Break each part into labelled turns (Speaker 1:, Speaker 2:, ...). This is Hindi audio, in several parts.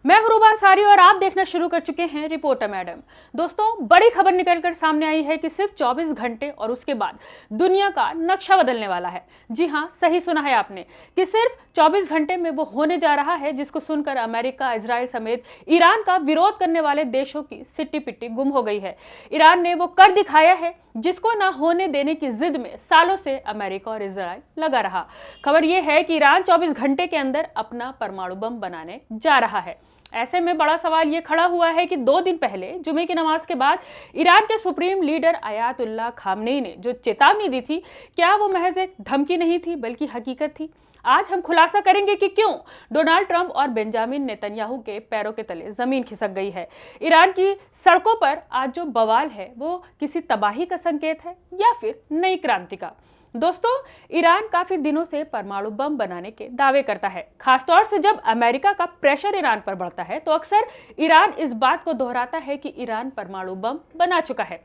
Speaker 1: मैं हुरूबा अंसारी और आप देखना शुरू कर चुके हैं रिपोर्टर मैडम। दोस्तों, बड़ी खबर निकलकर सामने आई है कि सिर्फ 24 घंटे और उसके बाद दुनिया का नक्शा बदलने वाला है। जी हां, सही सुना है आपने कि सिर्फ 24 घंटे में वो होने जा रहा है जिसको सुनकर अमेरिका, इजराइल समेत ईरान का विरोध करने वाले देशों की सिट्टी पिट्टी गुम हो गई है। ईरान ने वो कर दिखाया है जिसको ना होने देने की जिद में सालों से अमेरिका और इजराइल लगा रहा। खबर यह है कि ईरान 24 घंटे के अंदर अपना परमाणु बम बनाने जा रहा है। ऐसे में बड़ा सवाल ये खड़ा हुआ है कि 2 दिन पहले जुमे की नमाज के बाद ईरान के सुप्रीम लीडर आयतुल्लाह खामनेई ने जो चेतावनी दी थी, क्या वो महज एक धमकी नहीं थी बल्कि हकीकत थी? आज हम खुलासा करेंगे कि क्यों डोनाल्ड ट्रंप और बेंजामिन नेतन्याहू के पैरों के तले जमीन खिसक गई है। ईरान की सड़कों पर आज जो बवाल है वो किसी तबाही का संकेत है या फिर नई क्रांति का? दोस्तों, ईरान काफी दिनों से परमाणु बम बनाने के दावे करता है। खासतौर से जब अमेरिका का प्रेशर ईरान पर बढ़ता है तो अक्सर ईरान इस बात को दोहराता है कि ईरान परमाणु बम बना चुका है।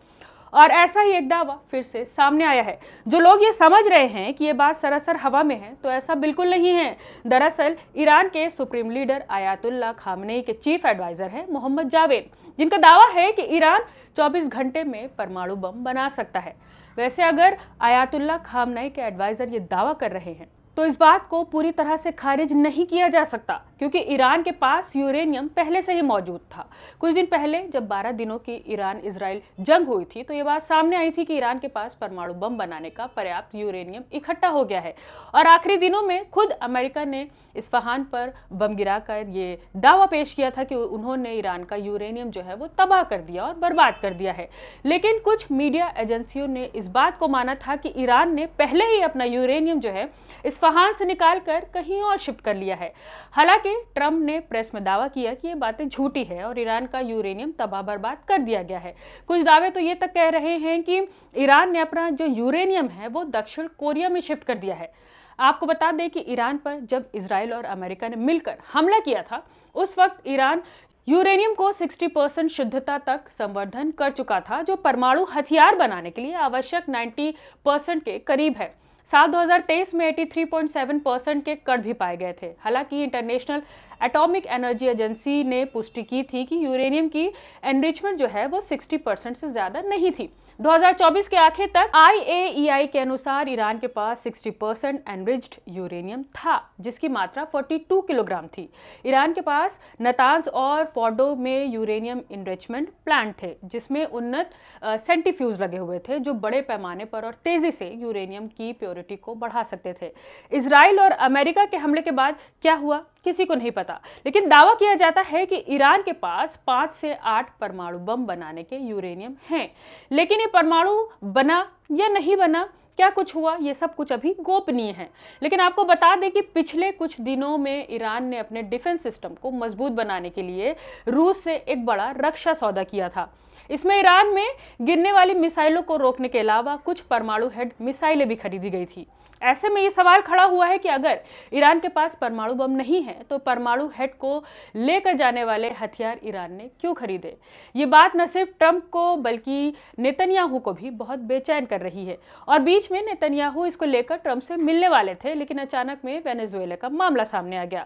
Speaker 1: और ऐसा ही एक दावा फिर से सामने आया है। जो लोग ये समझ रहे हैं कि ये बात सरासर हवा में है, तो ऐसा बिल्कुल नहीं है। दरअसल ईरान के सुप्रीम लीडर आयतुल्लाह खामनेई के चीफ एडवाइजर हैं मोहम्मद जावेद, जिनका दावा है कि ईरान 24 घंटे में परमाणु बम बना सकता है। वैसे अगर आयतुल्लाह खामनेई के एडवाइजर ये दावा कर रहे हैं तो इस बात को पूरी तरह से खारिज नहीं किया जा सकता, क्योंकि ईरान के पास यूरेनियम पहले से ही मौजूद था। कुछ दिन पहले जब 12 दिनों की ईरान इजराइल जंग हुई थी तो ये बात सामने आई थी कि ईरान के पास परमाणु बम बनाने का पर्याप्त यूरेनियम इकट्ठा हो गया है। और आखिरी दिनों में खुद अमेरिका ने इस्फहान पर बम गिराकर ये दावा पेश किया था कि उन्होंने ईरान का यूरेनियम जो है वो तबाह कर दिया और बर्बाद कर दिया है। लेकिन कुछ मीडिया एजेंसियों ने इस बात को माना था कि ईरान ने पहले ही अपना यूरेनियम जो है इस्फहान से निकालकर कहीं और शिफ्ट कर लिया है। हालांकि ट्रंप ने प्रेस में दावा किया कि ये बातें झूठी है और ईरान का यूरेनियम तबाह बर्बाद कर दिया गया है। कुछ दावे तो ये तक कह रहे हैं कि ईरान ने अपना जो यूरेनियम है वो दक्षिण कोरिया में शिफ्ट कर दिया है। आपको बता दें कि ईरान पर जब इजराइल और अमेरिका ने मिलकर हमला किया था, उस वक्त ईरान यूरेनियम को 60% शुद्धता तक संवर्धन कर चुका था, जो परमाणु हथियार बनाने के लिए आवश्यक 90% के करीब है। साल 2023 में 83.7% के कण भी पाए गए थे। हालांकि इंटरनेशनल एटॉमिक एनर्जी एजेंसी ने पुष्टि की थी कि यूरेनियम की एनरिचमेंट जो है वो 60% से ज्यादा नहीं थी। 2024 के आखिर तक IAEA के अनुसार ईरान के पास 60% एनरिच्ड यूरेनियम था, जिसकी मात्रा 42 किलोग्राम थी। ईरान के पास नतांज और फोर्डो में यूरेनियम इनरिचमेंट प्लांट थे, जिसमें उन्नत सेंट्रीफ्यूज लगे हुए थे जो बड़े पैमाने पर और तेजी से यूरेनियम की प्योरिटी को बढ़ा सकते थे। इजराइल और अमेरिका के हमले के बाद क्या हुआ किसी को नहीं पता, लेकिन दावा किया जाता है कि ईरान के पास 5 से 8 परमाणु बम बनाने के यूरेनियम हैं। लेकिन ये परमाणु बना या नहीं बना, क्या कुछ हुआ, ये सब कुछ अभी गोपनीय है। लेकिन आपको बता दें कि पिछले कुछ दिनों में ईरान ने अपने डिफेंस सिस्टम को मजबूत बनाने के लिए रूस से एक बड़ा रक्षा सौदा किया था। इसमें ईरान में गिरने वाली मिसाइलों को रोकने के अलावा कुछ परमाणु हेड मिसाइलें भी खरीदी गई थी। ऐसे में ये सवाल खड़ा हुआ है कि अगर ईरान के पास परमाणु बम नहीं है तो परमाणु हेड को लेकर जाने वाले हथियार ईरान ने क्यों खरीदे? ये बात न सिर्फ ट्रंप को बल्कि नेतन्याहू को भी बहुत बेचैन कर रही है। और बीच में नेतन्याहू इसको लेकर ट्रंप से मिलने वाले थे, लेकिन अचानक में वेनेजुएला का मामला सामने आ गया।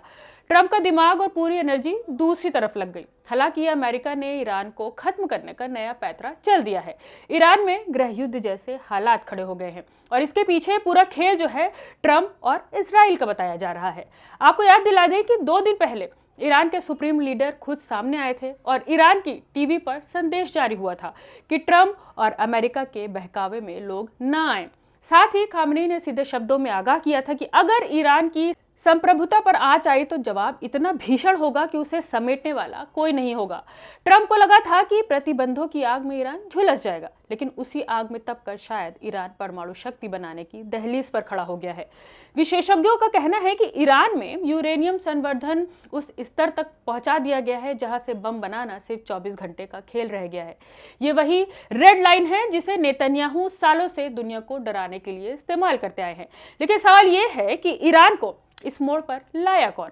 Speaker 1: ट्रंप का दिमाग और पूरी एनर्जी दूसरी तरफ लग गई। हालांकि अमेरिका ने ईरान को खत्म करने का नया पैंतरा चल दिया है। ईरान में गृह युद्ध जैसे हालात खड़े हो गए हैं और इसके पीछे पूरा खेल जो है ट्रंप और इजराइल का बताया जा रहा है। आपको याद दिला दें कि 2 दिन पहले ईरान के सुप्रीम लीडर खुद सामने आए थे और ईरान की टीवी पर संदेश जारी हुआ था कि ट्रंप और अमेरिका के बहकावे में लोग न आए। साथ ही खामनेई ने सीधे शब्दों में आगाह किया था कि अगर ईरान की संप्रभुता पर आंच आई तो जवाब इतना भीषण होगा कि उसे समेटने वाला कोई नहीं होगा। ट्रंप को लगा था कि प्रतिबंधों की आग में ईरान झुलस जाएगा, लेकिन उसी आग में तपकर शायद ईरान परमाणु शक्ति बनाने की दहलीज पर खड़ा हो गया है। विशेषज्ञों का कहना है कि ईरान में यूरेनियम संवर्धन उस स्तर तक पहुंचा दिया गया है जहां से बम बनाना सिर्फ 24 घंटे का खेल रह गया है। ये वही रेड लाइन है जिसे नेतन्याहू सालों से दुनिया को डराने के लिए इस्तेमाल करते आए हैं। लेकिन सवाल ये है कि ईरान को इस मोड़ पर लाया कौन?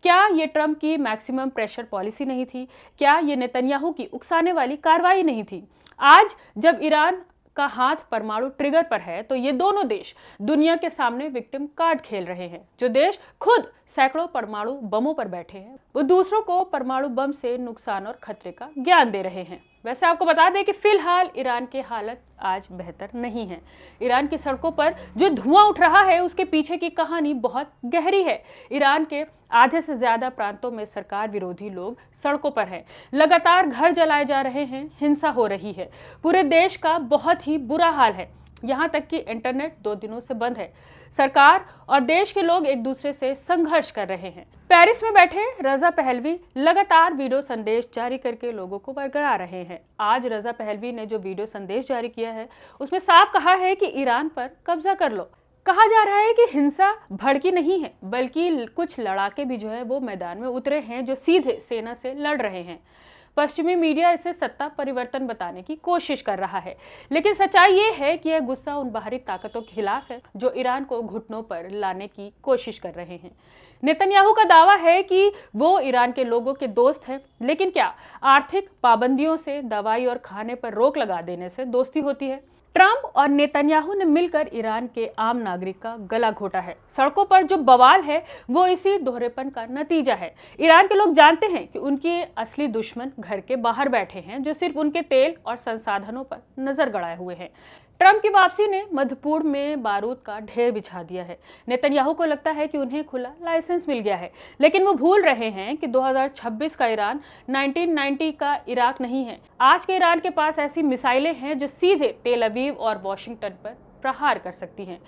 Speaker 1: क्या ये ट्रंप की मैक्सिमम प्रेशर पॉलिसी नहीं थी? क्या ये नेतन्याहू की उकसाने वाली कार्रवाई नहीं थी? आज जब ईरान का हाथ परमाणु ट्रिगर पर है, तो ये दोनों देश दुनिया के सामने विक्टिम कार्ड खेल रहे हैं। जो देश खुद सैकड़ों परमाणु बमों पर बैठे हैं, वो दूसरों को परमाणु बम से नुकसान और खतरे का ज्ञान दे रहे हैं। वैसे आपको बता दें कि फिलहाल ईरान की हालत आज बेहतर नहीं है। ईरान की सड़कों पर जो धुआं उठ रहा है, उसके पीछे की कहानी बहुत गहरी है। ईरान के आधे से ज्यादा प्रांतों में सरकार विरोधी लोग सड़कों पर हैं। लगातार घर जलाए जा रहे हैं, हिंसा हो रही है। पूरे देश का बहुत ही बुरा हाल है। यहाँ तक कि इंटरनेट 2 दिनों से बंद है। सरकार और देश के लोग एक दूसरे से संघर्ष कर रहे हैं। पेरिस में बैठे रजा पहलवी लगातार वीडियो संदेश जारी करके लोगों को बरगला रहे हैं। आज रजा पहलवी ने जो वीडियो संदेश जारी किया है, उसमें साफ कहा है कि ईरान पर कब्जा कर लो। कहा जा रहा है कि हिंसा भड़की नहीं है, बल्कि कुछ लड़ाके भी जो है वो मैदान में उतरे हैं, जो सीधे सेना से लड़ रहे हैं। पश्चिमी मीडिया इसे सत्ता परिवर्तन बताने की कोशिश कर रहा है, लेकिन सच्चाई ये है कि यह गुस्सा उन बाहरी ताकतों के खिलाफ है जो ईरान को घुटनों पर लाने की कोशिश कर रहे हैं। नेतन्याहू का दावा है कि वो ईरान के लोगों के दोस्त हैं, लेकिन क्या आर्थिक पाबंदियों से, दवाई और खाने पर रोक लगा देने से दोस्ती होती है? ट्रंप और नेतन्याहू ने मिलकर ईरान के आम नागरिक का गला घोटा है। सड़कों पर जो बवाल है वो इसी दोहरेपन का नतीजा है। ईरान के लोग जानते हैं कि उनके असली दुश्मन घर के बाहर बैठे हैं, जो सिर्फ उनके तेल और संसाधनों पर नजर गड़ाए हुए हैं। ट्रंप की वापसी ने मध्यपूर्व में बारूद का ढेर बिछा दिया है। नेतन्याहू को लगता है कि उन्हें खुला लाइसेंस मिल गया है, लेकिन वो भूल रहे हैं कि 2026 का ईरान 1990 का इराक नहीं है। आज के ईरान के पास ऐसी मिसाइलें हैं जो सीधे तेल अवीव और वॉशिंगटन पर प्रहार कर सकती हैं।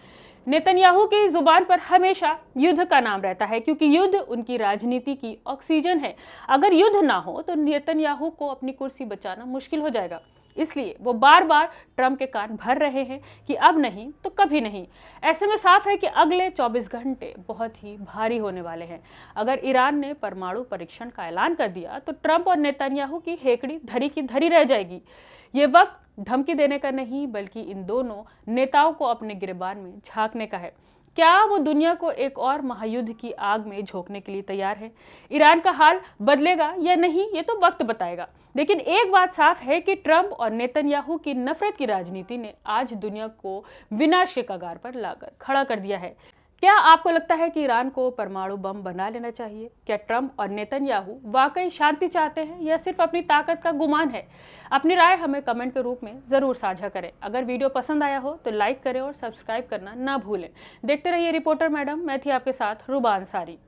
Speaker 1: नेतन्याहू की जुबान पर हमेशा युद्ध का नाम रहता है, क्योंकि युद्ध उनकी राजनीति की ऑक्सीजन है। अगर युद्ध ना हो तो नेतन्याहू को अपनी कुर्सी बचाना मुश्किल हो जाएगा। इसलिए वो बार बार ट्रंप के कान भर रहे हैं कि अब नहीं तो कभी नहीं। ऐसे में साफ है कि अगले 24 घंटे बहुत ही भारी होने वाले हैं। अगर ईरान ने परमाणु परीक्षण का ऐलान कर दिया तो ट्रंप और नेतन्याहू की हेकड़ी धरी की धरी रह जाएगी। ये वक्त धमकी देने का नहीं, बल्कि इन दोनों नेताओं को अपने गिरबान में झांकने का है। क्या वो दुनिया को एक और महायुद्ध की आग में झोंकने के लिए तैयार है? ईरान का हाल बदलेगा या नहीं, ये तो वक्त बताएगा। लेकिन एक बात साफ है कि ट्रंप और नेतन्याहू की नफरत की राजनीति ने आज दुनिया को विनाश के कगार पर लाकर खड़ा कर दिया है। क्या आपको लगता है कि ईरान को परमाणु बम बना लेना चाहिए? क्या ट्रंप और नेतन्याहू वाकई शांति चाहते हैं या सिर्फ अपनी ताकत का गुमान है? अपनी राय हमें कमेंट के रूप में ज़रूर साझा करें। अगर वीडियो पसंद आया हो तो लाइक करें और सब्सक्राइब करना ना भूलें। देखते रहिए रिपोर्टर मैडम। मैं थी आपके साथ रुबा अंसारी।